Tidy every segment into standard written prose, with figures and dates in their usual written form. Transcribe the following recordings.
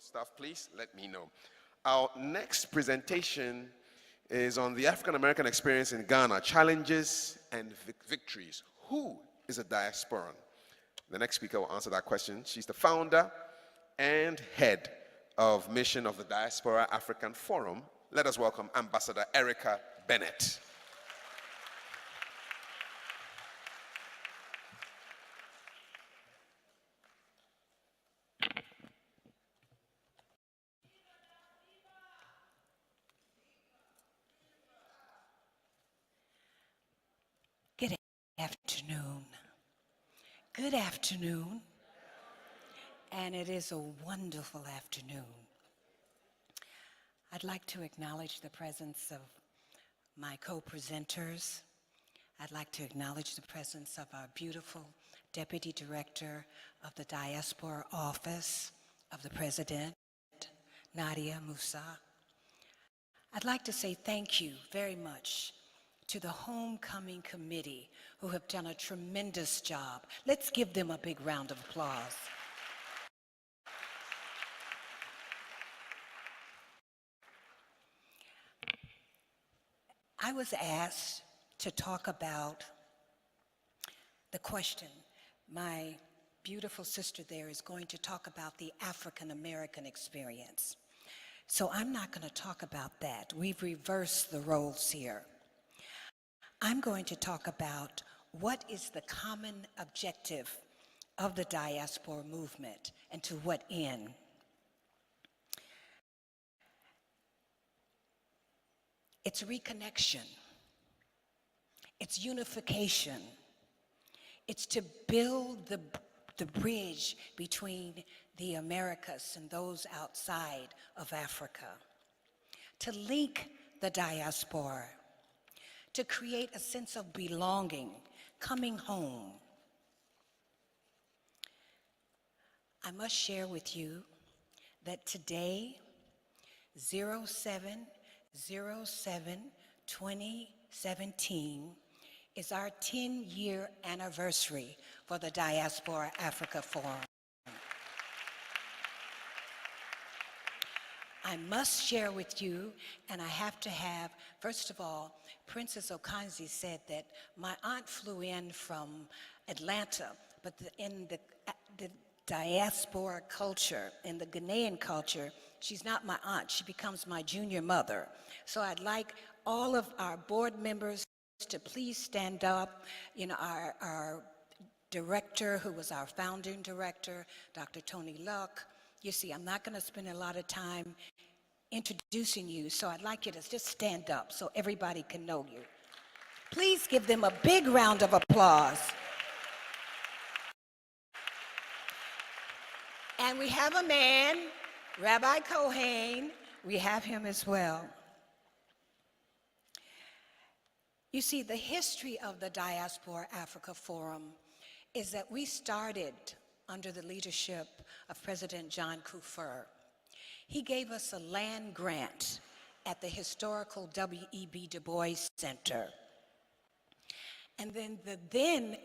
stuff, please let me know. Our next presentation is on the African American experience in Ghana, challenges and victories. Who is a diasporan? The next speaker will answer that question. She's the founder and head of mission of the Diaspora African Forum. Let us welcome Ambassador Erieka Bennett. Good afternoon. Good afternoon. And it is a wonderful afternoon. I'd like to acknowledge the presence of my co-presenters. I'd like to acknowledge the presence of our beautiful Deputy Director of the Diaspora Office of the President, Nadia Musa. I'd like to say thank you very much to the Homecoming Committee, who have done a tremendous job. Let's give them a big round of applause. I was asked to talk about the question. My beautiful sister there is going to talk about the African American experience. So I'm not going to talk about that. We've reversed the roles here. I'm going to talk about what is the common objective of the diaspora movement and to what end. It's reconnection. It's unification. It's to build the bridge between the Americas and those outside of Africa. To link the diaspora. To create a sense of belonging, coming home. I must share with you that today, 07/07/2017, is our 10-year anniversary for the Diaspora Africa Forum. I must share with you, and I have to have, first of all, Princess Okanzi said that my aunt flew in from Atlanta, but in the diaspora culture, in the Ghanaian culture, she's not my aunt, she becomes my junior mother. So I'd like all of our board members to please stand up. You know, our director, who was our founding director, Dr. Tony Luck. You see, I'm not going to spend a lot of time introducing you, so I'd like you to just stand up so everybody can know you. Please give them a big round of applause. And we have a man, Rabbi Kohen. We have him as well. You see, the history of the Diaspora Africa Forum is that we started under the leadership of President John Kufuor. He gave us a land grant at the historical W.E.B. Du Bois Center. And then the then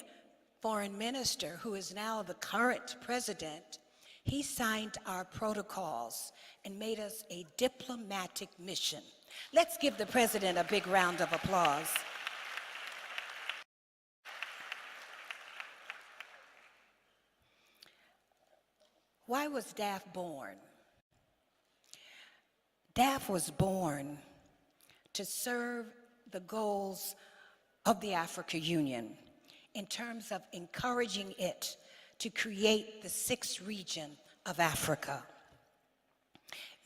foreign minister, who is now the current president, he signed our protocols and made us a diplomatic mission. Let's give the president a big round of applause. Why was DAF born? DAF was born to serve the goals of the Africa Union in terms of encouraging it to create the sixth region of Africa,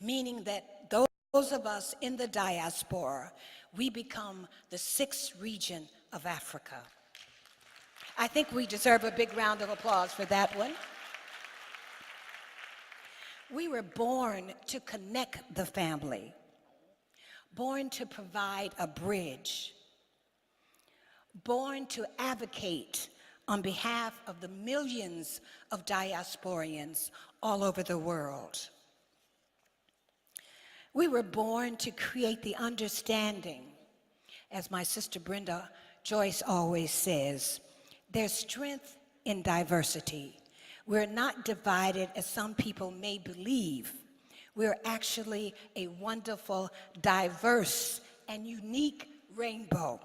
meaning that those of us in the diaspora, we become the sixth region of Africa. I think we deserve a big round of applause for that one. We were born to connect the family, born to provide a bridge, born to advocate on behalf of the millions of diasporians all over the world. We were born to create the understanding, as my sister Brenda Joyce always says, there's strength in diversity. We're not divided as some people may believe. We're actually a wonderful, diverse, and unique rainbow.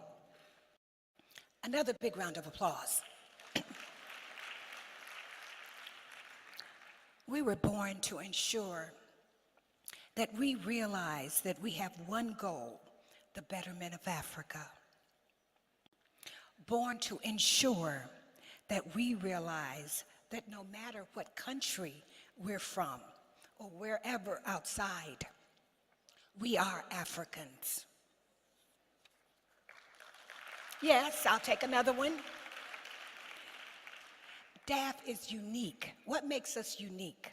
Another big round of applause. We were born to ensure that we realize that we have one goal, the betterment of Africa. Born to ensure that we realize that no matter what country we're from or wherever outside, we are Africans. Yes, I'll take another one. DAF is unique. What makes us unique?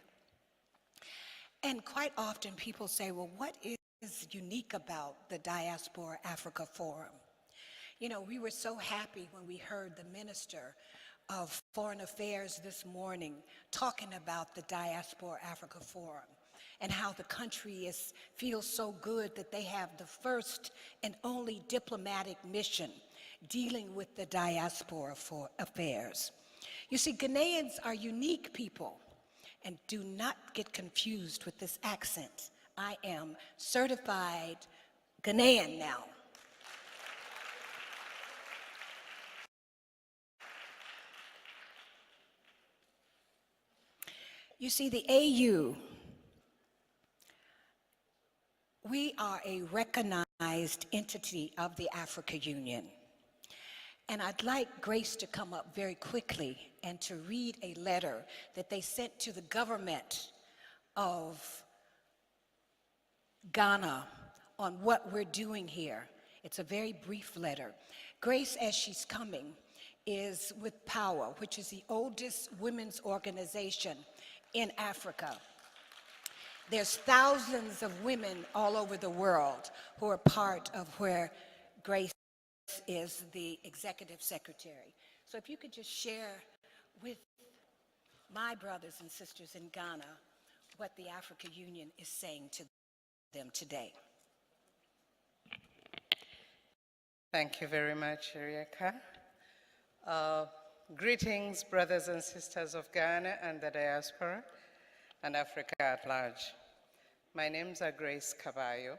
And quite often people say, well, what is unique about the Diaspora Africa Forum? You know, we were so happy when we heard the Minister of Foreign Affairs this morning talking about the Diaspora Africa Forum and how the country feels so good that they have the first and only diplomatic mission dealing with the diaspora for affairs. You see, Ghanaians are unique people, and do not get confused with this accent. I am certified Ghanaian now. You see, the AU, we are a recognized entity of the Africa Union. And I'd like Grace to come up very quickly and to read a letter that they sent to the government of Ghana on what we're doing here. It's a very brief letter. Grace, as she's coming, is with POWER, which is the oldest women's organization in Africa. There's thousands of women all over the world who are part of where Grace is the executive secretary. So if you could just share with my brothers and sisters in Ghana what the Africa Union is saying to them today. Thank you very much, Erieka. Greetings, brothers and sisters of Ghana and the diaspora and Africa at large. My name's Grace Caballo.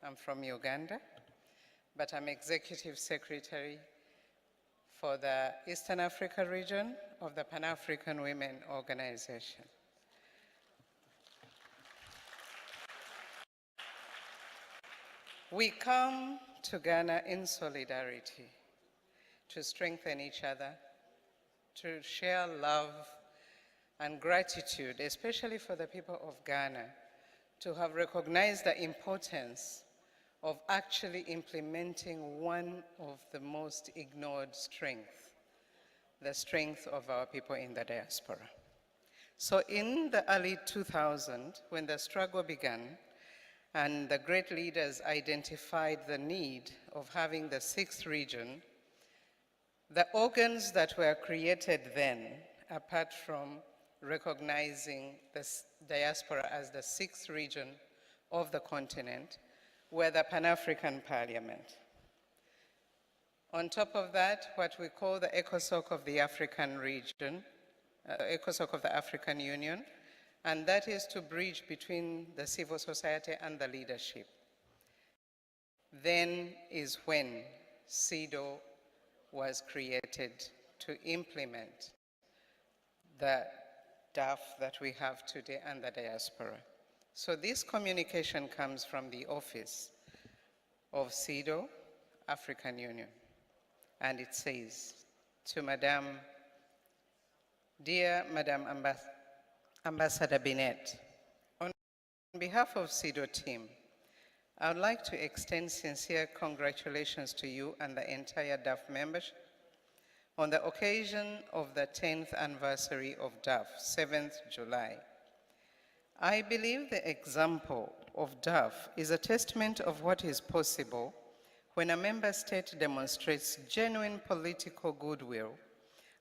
I'm from Uganda, but I'm Executive Secretary for the Eastern Africa region of the Pan-African Women Organization. We come to Ghana in solidarity to strengthen each other, to share love and gratitude, especially for the people of Ghana, to have recognized the importance of actually implementing one of the most ignored strengths, the strength of our people in the diaspora. So in the early 2000s, when the struggle began, and the great leaders identified the need of having the sixth region, the organs that were created then, apart from recognizing the diaspora as the sixth region of the continent, were the Pan-African Parliament. On top of that, what we call the ECOSOC of the African region, ECOSOC of the African Union, and that is to bridge between the civil society and the leadership. Then is when CEDAW was created to implement the DAF that we have today and the diaspora. So this communication comes from the office of CEDAW, African Union, and it says to Dear Madam Ambassador Bennett, on behalf of CEDAW team, I would like to extend sincere congratulations to you and the entire DAF membership on the occasion of the 10th anniversary of DAF, 7th July. I believe the example of DAF is a testament of what is possible when a member state demonstrates genuine political goodwill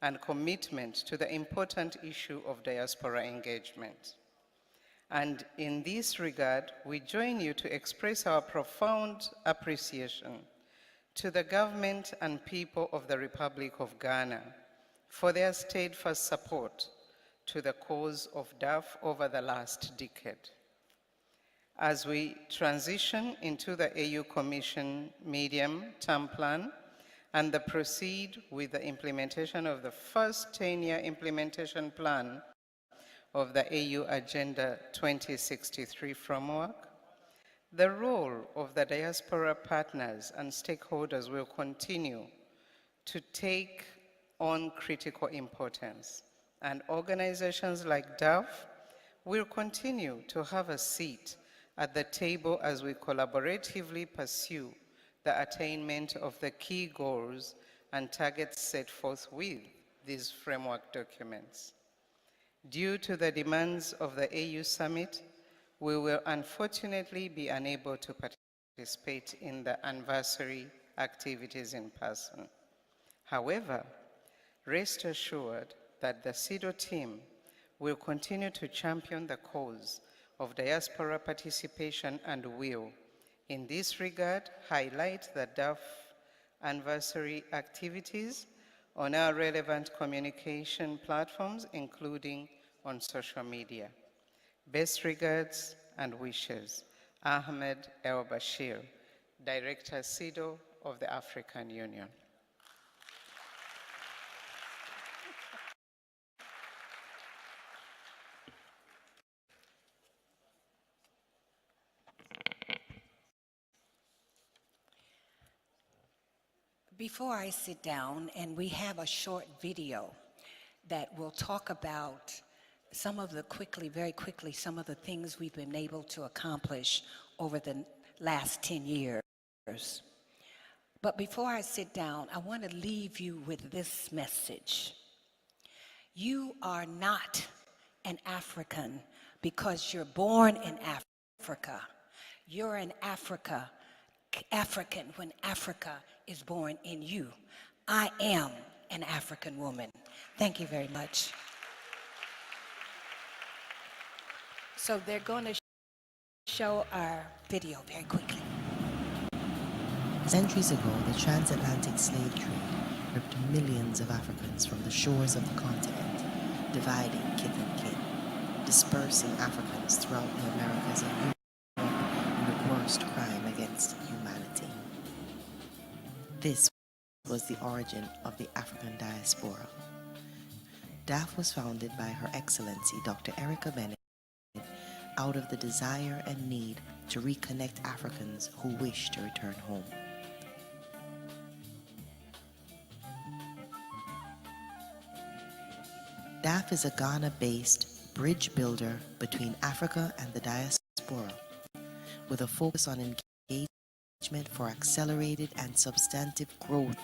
and commitment to the important issue of diaspora engagement. And in this regard, we join you to express our profound appreciation to the government and people of the Republic of Ghana for their steadfast support to the cause of DAF over the last decade. as we transition into the AU Commission medium-term plan and proceed with the implementation of the first 10-year implementation plan of the AU Agenda 2063 framework, the role of the diaspora partners and stakeholders will continue to take on critical importance, and organizations like DAF will continue to have a seat at the table as we collaboratively pursue the attainment of the key goals and targets set forth with these framework documents. Due to the demands of the AU Summit, we will unfortunately be unable to participate in the anniversary activities in person. However, rest assured that the CEDAW team will continue to champion the cause of diaspora participation and will, in this regard, highlight the DAF anniversary activities on our relevant communication platforms, including on social media. Best regards and wishes, Ahmed El Bashir, Director CEDAW of the African Union. Before I sit down, and we have a short video that will talk about some of the very quickly, some of the things we've been able to accomplish over the last 10 years. But before I sit down, I want to leave you with this message. You are not an African because you're born in Africa. You're an African when Africa is born in you. I am an African woman. Thank you very much. So they're going to show our video very quickly. Centuries ago, the transatlantic slave trade ripped millions of Africans from the shores of the continent, dividing kith and kin, dispersing Africans throughout the Americas and Europe in the worst crime against humanity. This was the origin of the African diaspora. DAF was founded by Her Excellency Dr. Erieka Bennett out of the desire and need to reconnect Africans who wish to return home. DAF is a Ghana-based bridge builder between Africa and the diaspora, with a focus on engagement for accelerated and substantive growth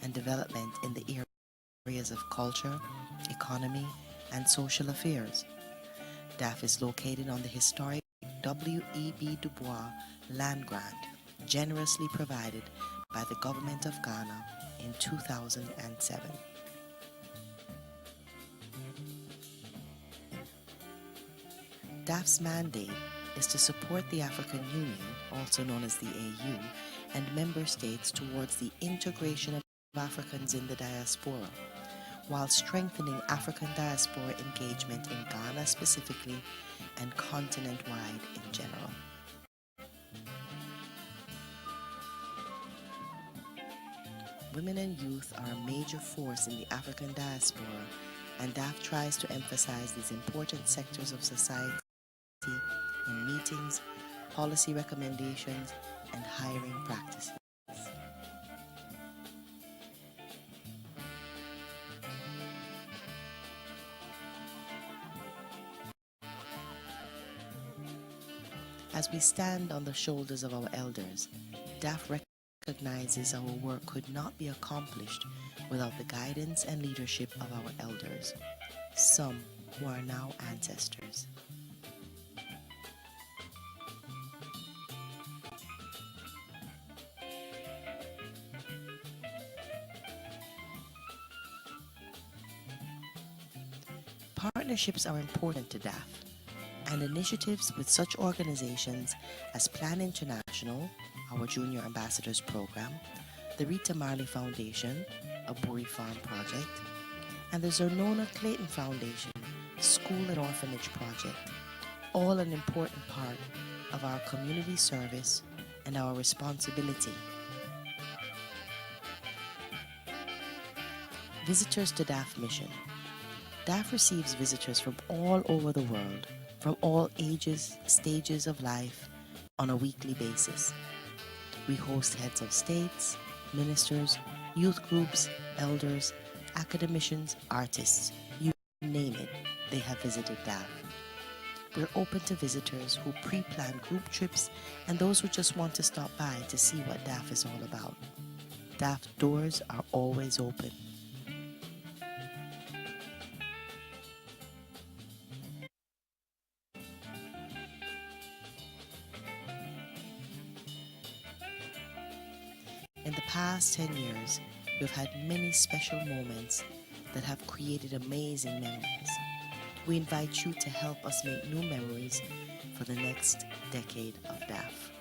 and development in the areas of culture, economy, and social affairs. DAF is located on the historic W.E.B. Du Bois land grant, generously provided by the government of Ghana in 2007. DAF's mandate is to support the African Union, also known as the AU, and member states towards the integration of Africans in the diaspora, while strengthening African diaspora engagement in Ghana specifically and continent-wide in general. Women and youth are a major force in the African diaspora, and DAF tries to emphasize these important sectors of society in meetings, policy recommendations, and hiring practices. As we stand on the shoulders of our elders, DAF recognizes our work could not be accomplished without the guidance and leadership of our elders, some who are now ancestors. Partnerships are important to DAF, and initiatives with such organizations as Plan International, our Junior Ambassadors Program, the Rita Marley Foundation, a Buri Farm project, and the Zernona Clayton Foundation School and Orphanage Project, all an important part of our community service and our responsibility. Visitors to DAF Mission. DAF receives visitors from all over the world, from all ages, stages of life, on a weekly basis. We host heads of states, ministers, youth groups, elders, academicians, artists, you name it, they have visited DAF. We're open to visitors who pre-plan group trips and those who just want to stop by to see what DAF is all about. DAF doors are always open. In the past 10 years, we've had many special moments that have created amazing memories. We invite you to help us make new memories for the next decade of DAF.